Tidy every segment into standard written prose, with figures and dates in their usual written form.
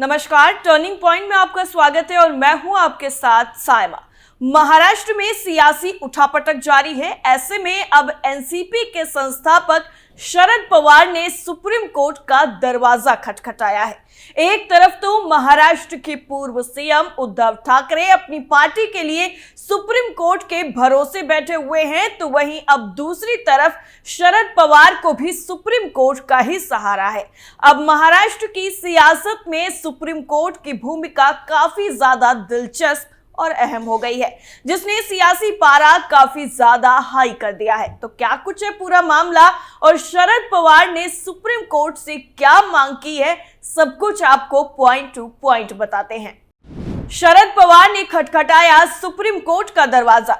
नमस्कार, turning point में आपका स्वागत है और मैं हूं आपके साथ सायमा। महाराष्ट्र में सियासी उठापटक जारी है। ऐसे में अब एनसीपी के संस्थापक शरद पवार ने सुप्रीम कोर्ट का दरवाजा खटखटाया है। एक तरफ तो महाराष्ट्र के पूर्व सीएम उद्धव ठाकरे अपनी पार्टी के लिए सुप्रीम कोर्ट के भरोसे बैठे हुए हैं, तो वहीं अब दूसरी तरफ शरद पवार को भी सुप्रीम कोर्ट का ही सहारा है। अब महाराष्ट्र की सियासत में सुप्रीम कोर्ट की भूमिका काफी ज्यादा दिलचस्प और अहम हो गई है, जिसने सियासी पारा काफी ज्यादा हाई कर दिया है। तो क्या कुछ है पूरा मामला और शरद पवार ने सुप्रीम कोर्ट से क्या मांग की है, सब कुछ आपको पॉइंट टू पॉइंट बताते हैं। शरद पवार ने खटखटाया सुप्रीम कोर्ट का दरवाजा।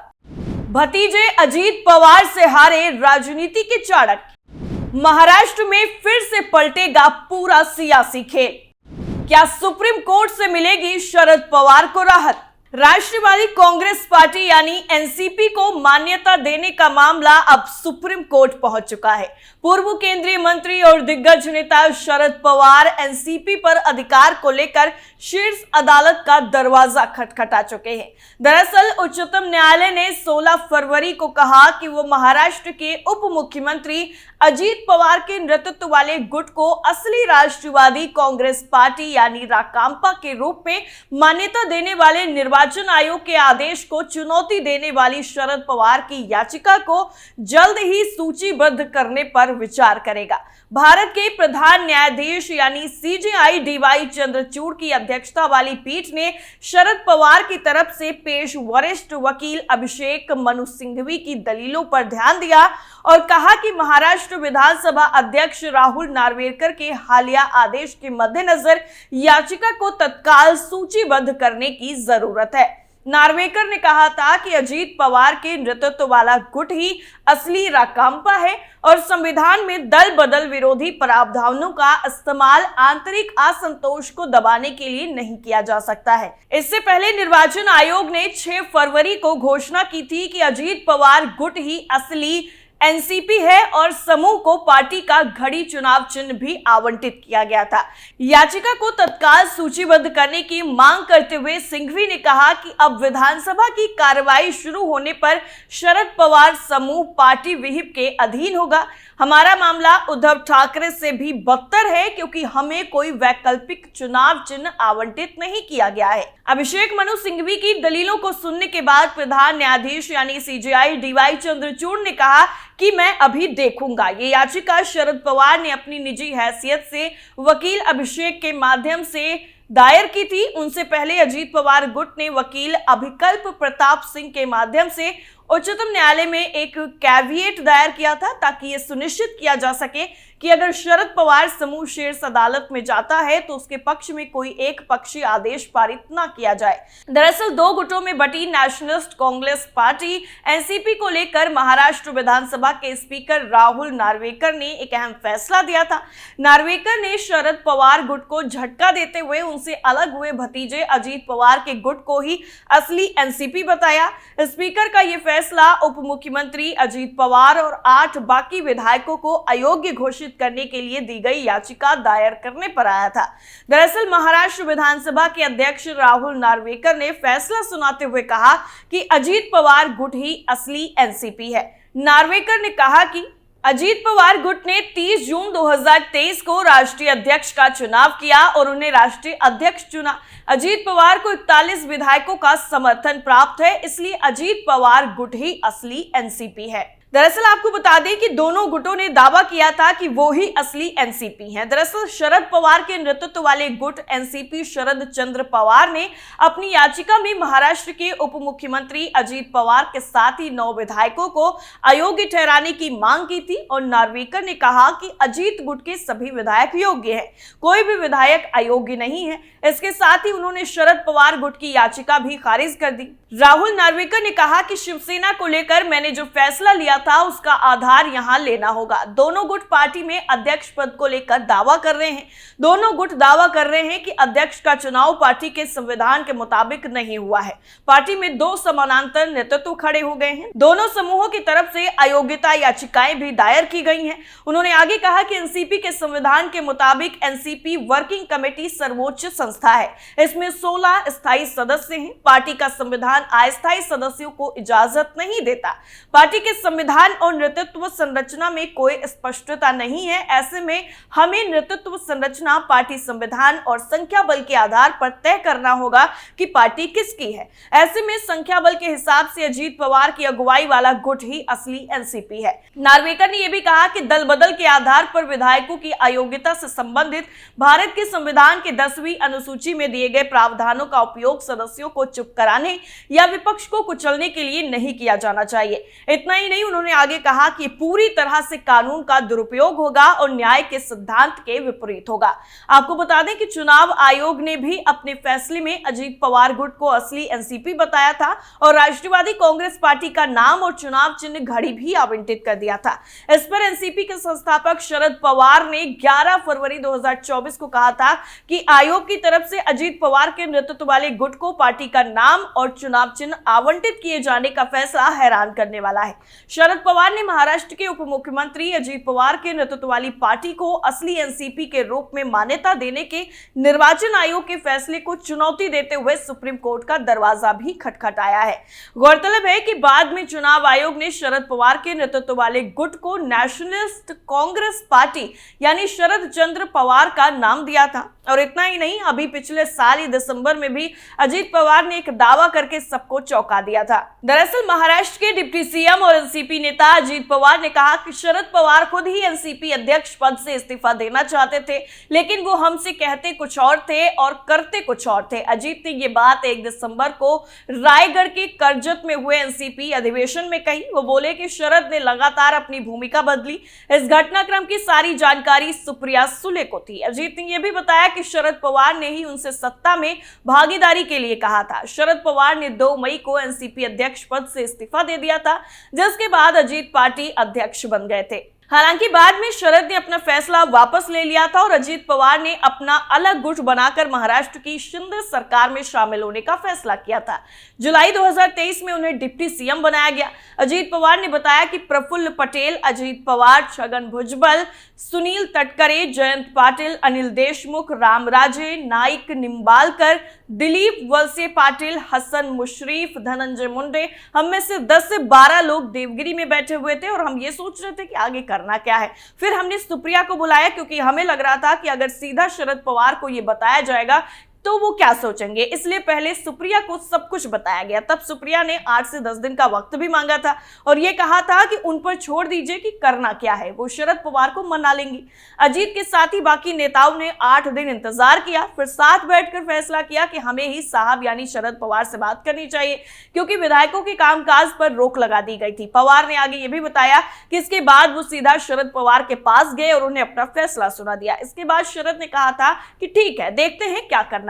भतीजे अजीत पवार से हारे राजनीति के चाणक्य। महाराष्ट्र में फिर से पलटेगा पूरा सियासी खेल। क्या सुप्रीम कोर्ट से मिलेगी शरद पवार को राहत? राष्ट्रवादी कांग्रेस पार्टी यानी एनसीपी को मान्यता देने का मामला अब सुप्रीम कोर्ट पहुंच चुका है। पूर्व केंद्रीय मंत्री और दिग्गज नेता शरद पवार एनसीपी पर अधिकार को लेकर शीर्ष अदालत का दरवाजा खटखटा चुके हैं। दरअसल उच्चतम न्यायालय ने 16 फरवरी को कहा कि वो महाराष्ट्र के उप मुख्यमंत्री अजीत पवार के नेतृत्व वाले गुट को असली राष्ट्रवादी कांग्रेस पार्टी यानी राकांपा के रूप में मान्यता देने वाले निर्वाचन आयोग के आदेश को चुनौती देने वाली शरद पवार की याचिका को जल्द ही सूचीबद्ध करने पर विचार करेगा। भारत के प्रधान न्यायाधीश यानी सीजेआई डीवाई चंद्रचूड़ की अध्यक्षता वाली पीठ ने शरद पवार की तरफ से पेश वरिष्ठ वकील अभिषेक मनु सिंघवी की दलीलों पर ध्यान दिया और कहा कि महाराष्ट्र विधानसभा अध्यक्ष राहुल नार्वेकर के हालिया आदेश के मद्देनजर याचिका को तत्काल सूचीबद्ध करने की जरूरत है। नार्वेकर ने कहा था कि अजीत पवार के नेतृत्व वाला गुट ही असली राकांपा है और संविधान में दल बदल विरोधी प्रावधानों का इस्तेमाल आंतरिक असंतोष को दबाने के लिए नहीं किया जा सकता है। इससे पहले निर्वाचन आयोग ने 6 फरवरी को घोषणा की थी कि अजीत पवार गुट ही असली एनसीपी है और समूह को पार्टी का घड़ी चुनाव चिन्ह भी आवंटित किया गया था। याचिका को तत्काल सूचीबद्ध करने की मांग करते हुए सिंघवी ने कहा कि अब विधानसभा की कार्रवाई शुरू होने पर शरद पवार समूह पार्टी विहिप के अधीन होगा। हमारा मामला उद्धव ठाकरे से भी बदतर है क्योंकि हमें कोई वैकल्पिक चुनाव चिन्ह आवंटित नहीं किया गया है। अभिषेक मनु सिंघवी की दलीलों को सुनने के बाद प्रधान न्यायाधीश यानी सीजेआई डीवाई चंद्रचूड़ ने कहा कि मैं अभी देखूंगा। ये याचिका शरद पवार ने अपनी निजी हैसियत से वकील अभिषेक के माध्यम से दायर की थी। उनसे पहले अजीत पवार गुट ने वकील अभिकल्प प्रताप सिंह के माध्यम से उच्चतम न्यायालय में एक कैविएट दायर किया था ताकि यह सुनिश्चित किया जा सके कि अगर शरद पवार समूह शीर्ष अदालत में जाता है तो उसके पक्ष में कोई एक पक्षीय आदेश पारित न किया जाए। दरअसल 2 गुटों में बटी नेशनलिस्ट कांग्रेस पार्टी एनसीपी को लेकर महाराष्ट्र विधानसभा के स्पीकर राहुल नार्वेकर ने एक अहम फैसला दिया था। नार्वेकर ने शरद पवार गुट को झटका देते हुए उनसे अलग हुए भतीजे अजीत पवार के गुट को ही असली एनसीपी बताया। स्पीकर का यह फैसला उप मुख्यमंत्री अजीत पवार और 8 बाकी विधायकों को अयोग्य घोषित करने के लिए दी गई याचिका दायर करने पर आया था। दरअसल महाराष्ट्र विधानसभा के अध्यक्ष राहुल नार्वेकर ने फैसला सुनाते हुए कहा कि अजीत पवार गुट ही असली एनसीपी है। नार्वेकर ने कहा कि अजीत पवार गुट ने 30 जून 2023 को राष्ट्रीय अध्यक्ष का चुनाव किया और उन्हें राष्ट्रीय अध्यक्ष चुना। अजीत पवार को 41 विधायकों का समर्थन प्राप्त है, इसलिए अजीत पवार गुट ही असली एनसीपी है। दरअसल आपको बता दें कि दोनों गुटों ने दावा किया था कि वो ही असली एनसीपी हैं। दरअसल शरद पवार के नेतृत्व वाले गुट एनसीपी शरद चंद्र पवार ने अपनी याचिका में महाराष्ट्र के उप मुख्यमंत्री अजीत पवार के साथ ही 9 विधायकों को अयोग्य ठहराने की मांग की थी और नार्वेकर ने कहा कि अजीत गुट के सभी विधायक योग्य हैं, कोई भी विधायक अयोग्य नहीं है। इसके साथ ही उन्होंने शरद पवार गुट की याचिका भी खारिज कर दी। राहुल नार्वेकर ने कहा कि शिवसेना को लेकर मैंने जो फैसला लिया था उसका आधार यहां लेना होगा। दोनों गुट पार्टी में अध्यक्ष पद को लेकर दावा कर रहे हैं। दोनों गुट दावा कर रहे हैं कि अध्यक्ष का चुनाव पार्टी के संविधान के मुताबिक नहीं हुआ है। पार्टी में दो समानांतर नेतृत्व खड़े हो गए हैं। दोनों समूहों की तरफ से अयोग्यता याचिकाएं भी दायर की गई हैं। उन्होंने आगे कहा कि एनसीपी के संविधान के मुताबिक एनसीपी वर्किंग कमेटी सर्वोच्च संस्था है। इसमें 16 स्थायी सदस्य हैं। पार्टी का संविधान अस्थायी सदस्यों को इजाजत नहीं देता। पार्टी के संविधान और नेतृत्व संरचना में कोई स्पष्टता नहीं है। ऐसे में हमें नेतृत्व संरचना पार्टी संविधान और संख्या बल के आधार पर तय करना होगा कि पार्टी किसकी है। ऐसे में संख्या बल के हिसाब से अजीत पवार की अगुवाई वाला गुट ही असली एनसीपी है। नार्वेकर ने यह भी कहा कि दल बदल के आधार पर विधायकों की अयोग्यता से संबंधित भारत के संविधान के 10वीं अनुसूची में दिए गए प्रावधानों का उपयोग सदस्यों को चुप कराने या विपक्ष को कुचलने के लिए नहीं किया जाना चाहिए। इतना ही नहीं, उन्होंने आगे कहा कि पूरी तरह से कानून का दुरुपयोग होगा और न्याय के सिद्धांत के विपरीत होगा। आपको बता दें कि चुनाव आयोग ने भी अपने फैसले में अजीत पवार गुट को असली एनसीपी बताया था और राष्ट्रवादी कांग्रेस पार्टी का नाम और चुनाव चिन्ह घड़ी भी आवंटित कर दिया था। इस पर एनसीपी के संस्थापक शरद पवार ने 11 फरवरी 2024 को कहा था कि आयोग की तरफ से अजीत पवार के नेतृत्व वाले गुट को पार्टी का नाम और चुनाव चिन्ह आवंटित किए जाने का फैसला हैरान करने वाला है। शरद पवार ने महाराष्ट्र के उप मुख्यमंत्री अजीत पवार के नेतृत्व वाली पार्टी को असली एनसीपी के रूप में मान्यता देने के निर्वाचन आयोग के फैसले को चुनौती देते हुए सुप्रीम कोर्ट का दरवाजा भी खटखटाया है। गौरतलब है कि बाद में चुनाव आयोग ने शरद पवार के नेतृत्व वाले गुट को नेशनलिस्ट कांग्रेस पार्टी यानी शरद चंद्र पवार का नाम दिया था। और इतना ही नहीं, अभी पिछले साल ही दिसंबर में भी अजीत पवार ने एक दावा करके सबको चौंका दिया था। दरअसल महाराष्ट्र के डिप्टी सीएम और एनसीपी नेता अजीत पवार ने कहा कि शरद पवार खुद ही एनसीपी अध्यक्ष पद से इस्तीफा देना चाहते थे, लेकिन वो हमसे कहते कुछ और थे और करते कुछ और थे। अजीत ने ये बात 1 दिसंबर को रायगढ़ के करजत में हुए एनसीपी अधिवेशन में कही। वो बोले कि शरद ने लगातार अपनी भूमिका बदली। इस घटनाक्रम की सारी जानकारी सुप्रिया सुले को थी। अजीत ने यह भी बताया कि शरद पवार ने ही उनसे सत्ता में भागीदारी के लिए कहा था। शरद पवार ने 2 मई को एनसीपी अध्यक्ष पद से इस्तीफा दे दिया था, जिसके बाद अजीत पार्टी अध्यक्ष बन गए थे। हालांकि बाद में शरद ने अपना फैसला वापस ले लिया था और अजीत पवार ने अपना अलग गुट बनाकर महाराष्ट्र की शिंदे सरकार में शामिल होने का फैसला किया था। जुलाई 2023 में उन्हें डिप्टी सीएम बनाया गया। अजीत पवार ने बताया कि प्रफुल्ल पटेल, अजीत पवार, छगन भुजबल, सुनील तटकरे, जयंत पाटिल, अनिल देशमुख, रामराजे नाइक निंबालकर, दिलीप वलसे पाटिल, हसन मुशरीफ, धनंजय मुंडे, हम में से 10 से 12 लोग देवगिरी में बैठे हुए थे और हम ये सोच रहे थे कि आगे करना क्या है। फिर हमने सुप्रिया को बुलाया क्योंकि हमें लग रहा था कि अगर सीधा शरद पवार को ये बताया जाएगा तो वो क्या सोचेंगे, इसलिए पहले सुप्रिया को सब कुछ बताया गया। तब सुप्रिया ने 8 से 10 दिन का वक्त भी मांगा था और ये कहा था कि उन पर छोड़ दीजिए कि करना क्या है, वो शरद पवार को मना लेंगी। अजीत के साथ ही बाकी नेताओं ने 8 दिन इंतजार किया, फिर साथ बैठकर फैसला किया कि हमें ही साहब यानी शरद पवार से बात करनी चाहिए, क्योंकि विधायकों के कामकाज पर रोक लगा दी गई थी। पवार ने आगे ये भी बताया कि इसके बाद वो सीधा शरद पवार के पास गए और उन्हें अपना फैसला सुना दिया। इसके बाद शरद ने कहा था कि ठीक है, देखते हैं क्या करना है।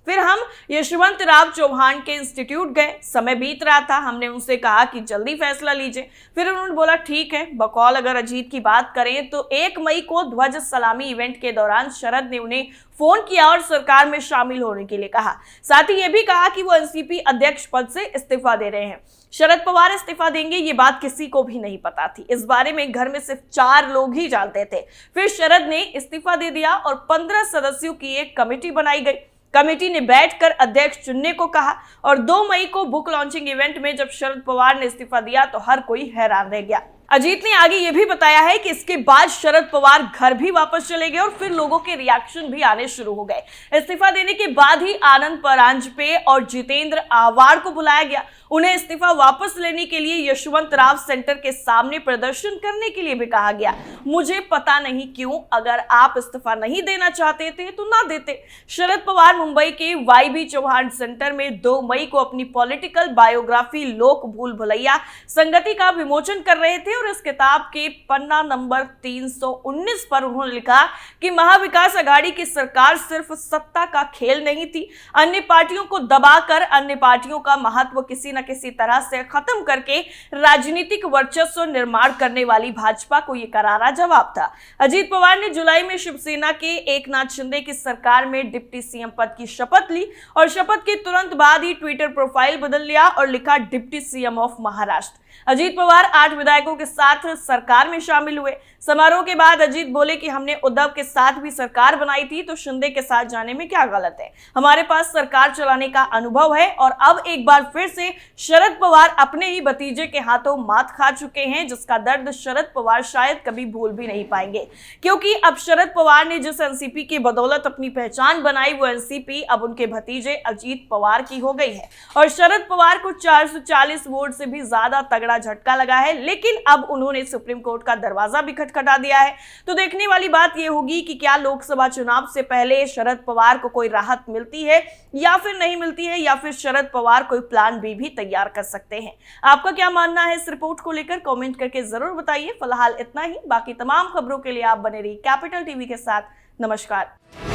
फिर हम यशवंतराव चौहान के इंस्टीट्यूट गए। समय बीत रहा था, हमने उनसे कहा कि जल्दी फैसला लीजिए। फिर उन्होंने बोला ठीक है। बकौल अगर अजीत की बात करें तो 1 मई को ध्वज सलामी इवेंट के दौरान शरद ने उन्हें फोन किया और सरकार में शामिल होने के लिए कहा। साथ ही यह भी कहा कि वो एनसीपी अध्यक्ष पद से इस्तीफा दे रहे हैं। शरद पवार इस्तीफा देंगे ये बात किसी को भी नहीं पता थी। इस बारे में घर में सिर्फ 4 लोग ही जानते थे। फिर शरद ने इस्तीफा दे दिया और 15 सदस्यों की एक कमेटी बनाई गई। कमेटी ने बैठकर अध्यक्ष चुनने को कहा और 2 मई को बुक लॉन्चिंग इवेंट में जब शरद पवार ने इस्तीफा दिया तो हर कोई हैरान रह गया। अजीत ने आगे ये भी बताया है कि इसके बाद शरद पवार घर भी वापस चले गए और फिर लोगों के रिएक्शन भी आने शुरू हो गए। इस्तीफा देने के बाद ही आनंद परांजपे और जितेंद्र आवाड़ को बुलाया गया। उन्हें इस्तीफा वापस लेने के लिए यशवंतराव सेंटर के सामने प्रदर्शन करने के लिए भी कहा गया। मुझे पता नहीं क्यों, अगर आप इस्तीफा नहीं देना चाहते थे तो ना देते। शरद पवार मुंबई के वाईबी चौहान सेंटर में 2 मई को अपनी पॉलिटिकल बायोग्राफी लोक भूल भुलैया संगति का विमोचन कर रहे थे और इस किताब के पन्ना नंबर 319 पर उन्होंने लिखा कि महाविकास आघाड़ी की सरकार सिर्फ सत्ता का खेल नहीं थी, अन्य पार्टियों को दबाकर अन्य पार्टियों का महत्व किसी न किसी तरह से खत्म करके राजनीतिक वर्चस्व निर्माण करने वाली भाजपा को यह करारा जवाब था। अजीत पवार ने जुलाई में शिवसेना के एकनाथ शिंदे की सरकार में डिप्टी सीएम पद की शपथ ली और शपथ के तुरंत बाद ही ट्विटर प्रोफाइल बदल लिया और लिखा deputy CM of Maharashtra. Ajit Pawar 8 विधायकों के साथ सरकार में शामिल हुए। समारोह के बाद अजीत बोले कि हमने उद्धव के साथ भी सरकार बनाई थी, तो शिंदे के साथ जाने में क्या गलत है। हमारे पास सरकार चलाने का अनुभव है और अब एक बार फिर से शरद पवार अपने ही भतीजे के हाथों मात खा चुके हैं, जिसका दर्द शरद पवार शायद कभी भूल भी नहीं पाएंगे, क्योंकि अब शरद पवार ने जिस एनसीपी की बदौलत अपनी पहचान बनाई, वो एनसीपी अब उनके भतीजे अजीत पवार की हो गई है और शरद पवार को 440 वोट से भी ज्यादा तगड़ा झटका लगा है। लेकिन अब उन्होंने सुप्रीम कोर्ट का दरवाजा भी खटखटा दिया है। तो देखने वाली बात यह होगी कि क्या लोकसभा चुनाव से पहले शरद पवार को कोई राहत मिलती है या फिर नहीं मिलती है, या फिर शरद पवार कोई प्लान बी भी तैयार कर सकते हैं। आपका क्या मानना है इस रिपोर्ट को लेकर, कमेंट करके जरूर बताइए। फिलहाल इतना ही, बाकी तमाम खबरों के लिए आप बने रहिए कैपिटल टीवी के साथ। नमस्कार।